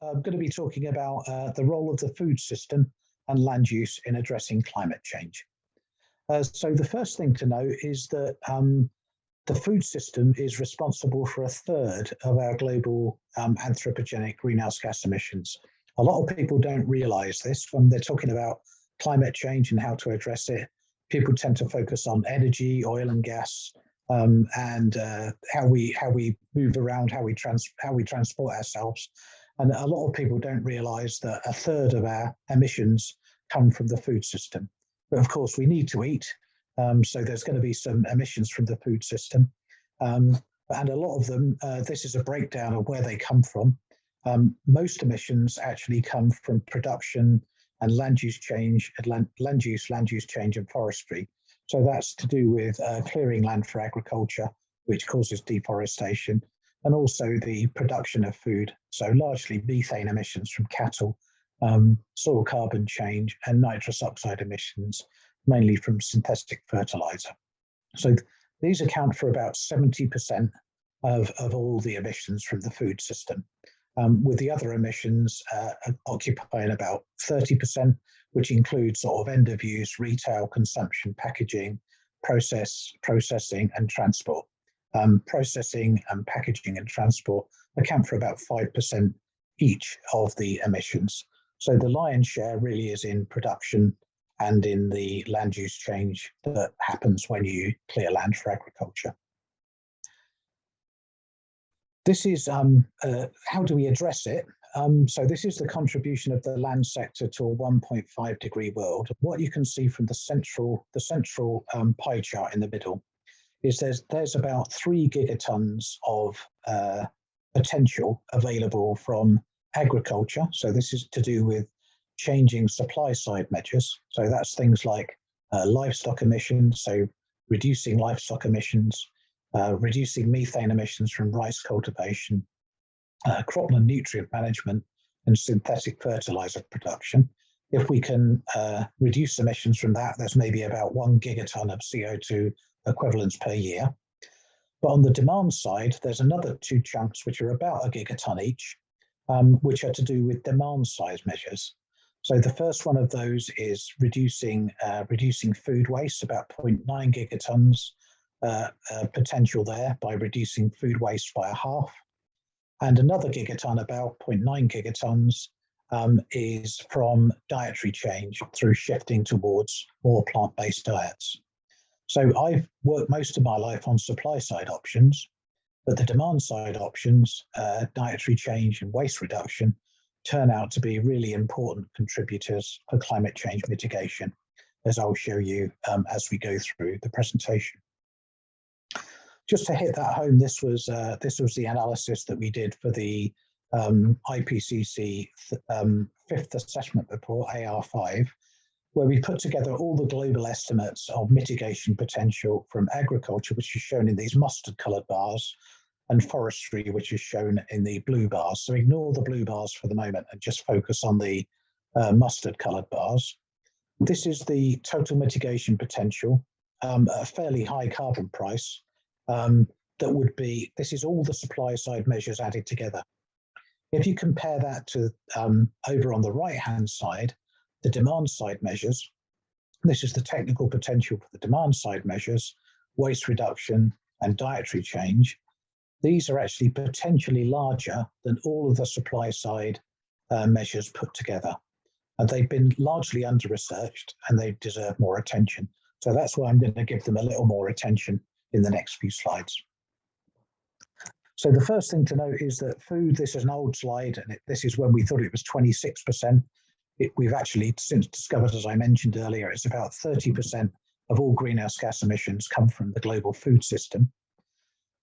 I'm going to be talking about the role of the food system and land use in addressing climate change. So the first thing to know is that the food system is responsible for a third of our global anthropogenic greenhouse gas emissions. A lot of people don't realize this when they're talking about climate change and how to address it. People tend to focus on energy, oil and gas, and how we move around, how we transport ourselves. And a lot of people don't realize that a third of our emissions come from the food system. But of course, we need to eat. So there's going to be some emissions from the food system. And a lot of them, this is a breakdown of where they come from. Most emissions actually come from production and land use change, land use change and forestry. So that's to do with clearing land for agriculture, which causes deforestation, and also the production of food. So largely methane emissions from cattle, soil carbon change, and nitrous oxide emissions, mainly from synthetic fertilizer. So these account for about 70% of all the emissions from the food system, with the other emissions occupying about 30%, which includes sort of end of use, retail, consumption, packaging, processing and transport. Processing and packaging and transport account for about 5% each of the emissions. So the lion's share really is in production and in the land use change that happens when you clear land for agriculture. This is how do we address it? So this is the contribution of the land sector to a 1.5 degree world. What you can see from the central pie chart in the middle is there's about 3 gigatons of potential available from agriculture. So this is to do with changing supply side measures. So that's things like livestock emissions, so reducing livestock emissions, reducing methane emissions from rice cultivation, cropland nutrient management, and synthetic fertilizer production. If we can reduce emissions from that, there's maybe about 1 gigaton of CO2 equivalents per year. But on the demand side, there's another 2 chunks which are about a gigaton each, which are to do with demand side measures. So the first one of those is reducing food waste, about 0.9 gigatons potential there by reducing food waste by a half. And another gigaton, about 0.9 gigatons, is from dietary change through shifting towards more plant-based diets. So I've worked most of my life on supply side options, but the demand side options, dietary change and waste reduction, turn out to be really important contributors for climate change mitigation, as I'll show you as we go through the presentation. Just to hit that home, this was the analysis that we did for the IPCC 5th assessment report, AR5, where we put together all the global estimates of mitigation potential from agriculture, which is shown in these mustard-coloured bars, and forestry, which is shown in the blue bars. So ignore the blue bars for the moment and just focus on the mustard-coloured bars. This is the total mitigation potential at a fairly high carbon price. This is all the supply side measures added together. If you compare that to over on the right-hand side, the demand side measures, this is the technical potential for the demand side measures, waste reduction and dietary change. These are actually potentially larger than all of the supply side measures put together. And they've been largely under-researched and they deserve more attention. So that's why I'm going to give them a little more attention in the next few slides. So the first thing to note is that food, this is an old slide, and this is when we thought it was 26%. We've actually since discovered, as I mentioned earlier, it's about 30% of all greenhouse gas emissions come from the global food system.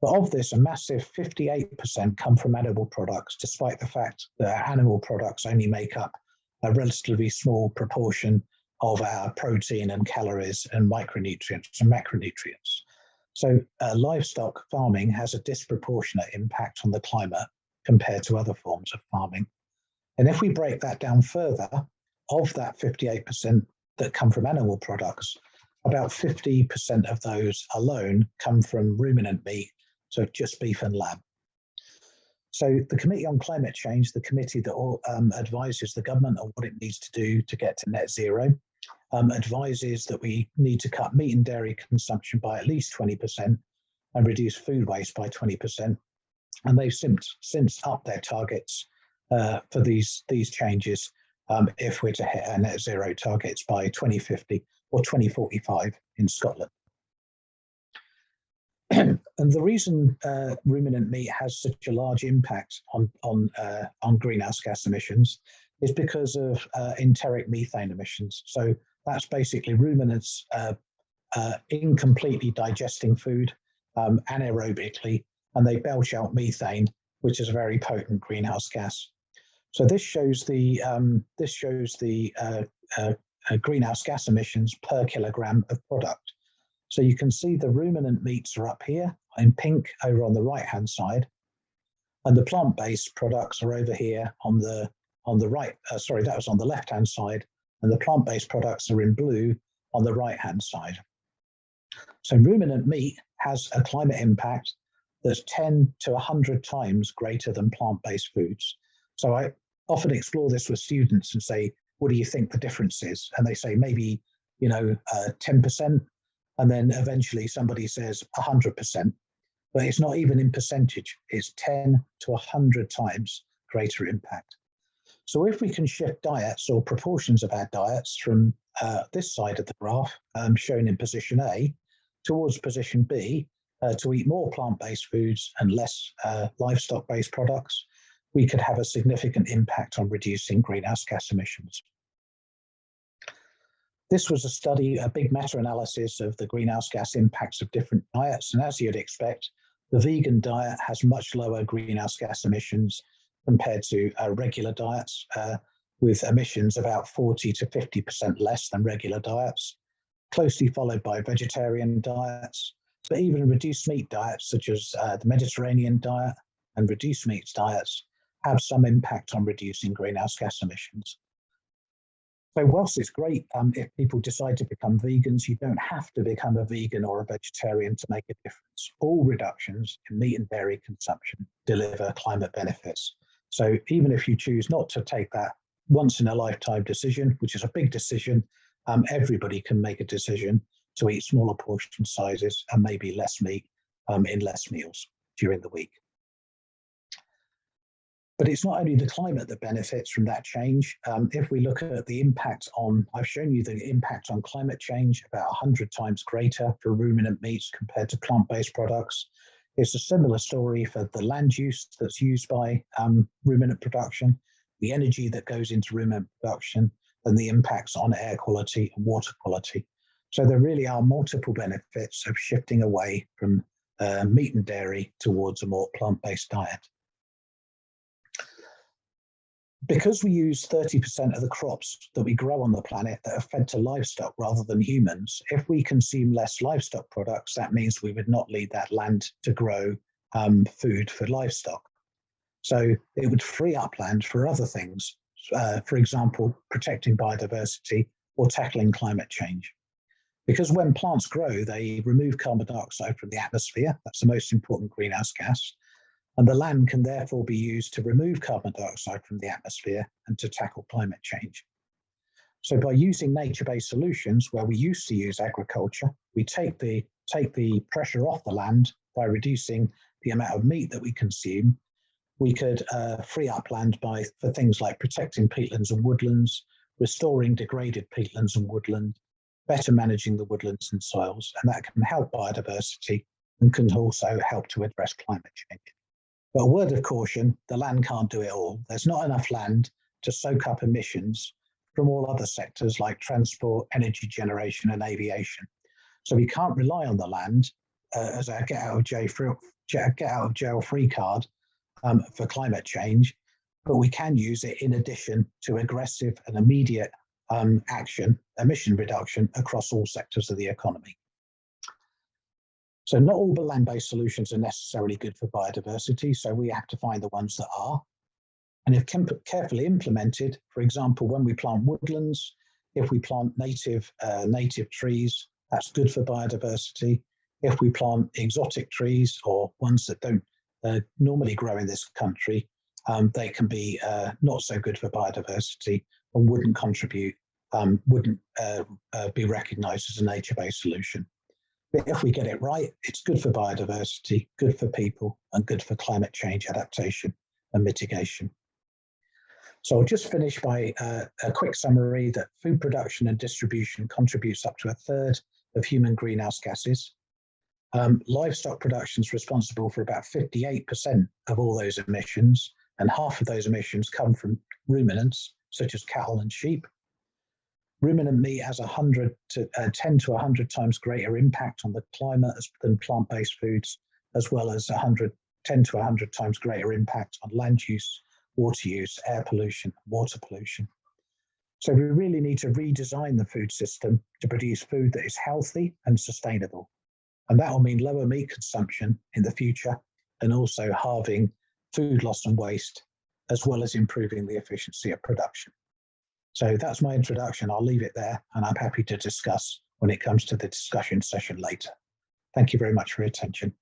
But of this, a massive 58% come from animal products, despite the fact that animal products only make up a relatively small proportion of our protein and calories and micronutrients and macronutrients. So livestock farming has a disproportionate impact on the climate compared to other forms of farming. And if we break that down further, of that 58% that come from animal products, about 50% of those alone come from ruminant meat, so just beef and lamb. So the Committee on Climate Change, the committee that advises the government on what it needs to do to get to net zero, advises that we need to cut meat and dairy consumption by at least 20% and reduce food waste by 20%. And they've since upped their targets for these changes if we're to hit our net zero targets by 2050 or 2045 in Scotland. And the reason ruminant meat has such a large impact on greenhouse gas emissions is because of enteric methane emissions. So that's basically ruminants incompletely digesting food anaerobically, and they belch out methane, which is a very potent greenhouse gas. So this shows the greenhouse gas emissions per kilogram of product. So you can see the ruminant meats are up here in pink over on the right-hand side, and the plant-based products are over here on the right. Sorry, that was on the left-hand side, and the plant-based products are in blue on the right-hand side. So ruminant meat has a climate impact that's 10 to 100 times greater than plant-based foods. So I often explore this with students and say, what do you think the difference is? And they say maybe 10%. And then eventually somebody says 100%, but it's not even in percentage. It's 10 to 100 times greater impact. So if we can shift diets or proportions of our diets from this side of the graph, shown in position A, towards position B, to eat more plant-based foods and less livestock-based products, we could have a significant impact on reducing greenhouse gas emissions. This was a study, a big meta-analysis of the greenhouse gas impacts of different diets. And as you'd expect, the vegan diet has much lower greenhouse gas emissions compared to regular diets, with emissions about 40 to 50% less than regular diets, closely followed by vegetarian diets. But even reduced meat diets, such as the Mediterranean diet and reduced meats diets, have some impact on reducing greenhouse gas emissions. So whilst it's great if people decide to become vegans, you don't have to become a vegan or a vegetarian to make a difference. All reductions in meat and dairy consumption deliver climate benefits. So even if you choose not to take that once in a lifetime decision, which is a big decision, everybody can make a decision to eat smaller portion sizes and maybe less meat in less meals during the week. But it's not only the climate that benefits from that change. If we look at the impact on, I've shown you the impact on climate change, about 100 times greater for ruminant meats compared to plant-based products. It's a similar story for the land use that's used by ruminant production, the energy that goes into ruminant production, and the impacts on air quality and water quality. So there really are multiple benefits of shifting away from meat and dairy towards a more plant-based diet. Because we use 30% of the crops that we grow on the planet that are fed to livestock rather than humans, if we consume less livestock products, that means we would not leave that land to grow food for livestock. So it would free up land for other things, for example, protecting biodiversity or tackling climate change. Because when plants grow, they remove carbon dioxide from the atmosphere. That's the most important greenhouse gas. And the land can therefore be used to remove carbon dioxide from the atmosphere and to tackle climate change. So by using nature-based solutions where we used to use agriculture, we take the pressure off the land by reducing the amount of meat that we consume. We could free up land for things like protecting peatlands and woodlands, restoring degraded peatlands and woodland, better managing the woodlands and soils, and that can help biodiversity and can also help to address climate change. But a word of caution, the land can't do it all. There's not enough land to soak up emissions from all other sectors like transport, energy generation, and aviation. So we can't rely on the land as a get out of jail free card for climate change, but we can use it in addition to aggressive and immediate action, emission reduction across all sectors of the economy. So not all the land-based solutions are necessarily good for biodiversity, so we have to find the ones that are. And if carefully implemented, for example, when we plant woodlands, if we plant native trees, that's good for biodiversity. If we plant exotic trees or ones that don't normally grow in this country, they can be not so good for biodiversity and wouldn't contribute, wouldn't be recognised as a nature-based solution. But if we get it right, it's good for biodiversity, good for people, and good for climate change adaptation and mitigation. So I'll just finish by a quick summary that food production and distribution contributes up to a third of human greenhouse gases. Livestock production is responsible for about 58% of all those emissions, and half of those emissions come from ruminants, such as cattle and sheep. Ruminant meat has 10 to 100 times greater impact on the climate than plant-based foods, as well as 10 to 100 times greater impact on land use, water use, air pollution, water pollution. So we really need to redesign the food system to produce food that is healthy and sustainable. And that will mean lower meat consumption in the future, and also halving food loss and waste, as well as improving the efficiency of production. So that's my introduction. I'll leave it there, and I'm happy to discuss when it comes to the discussion session later. Thank you very much for your attention.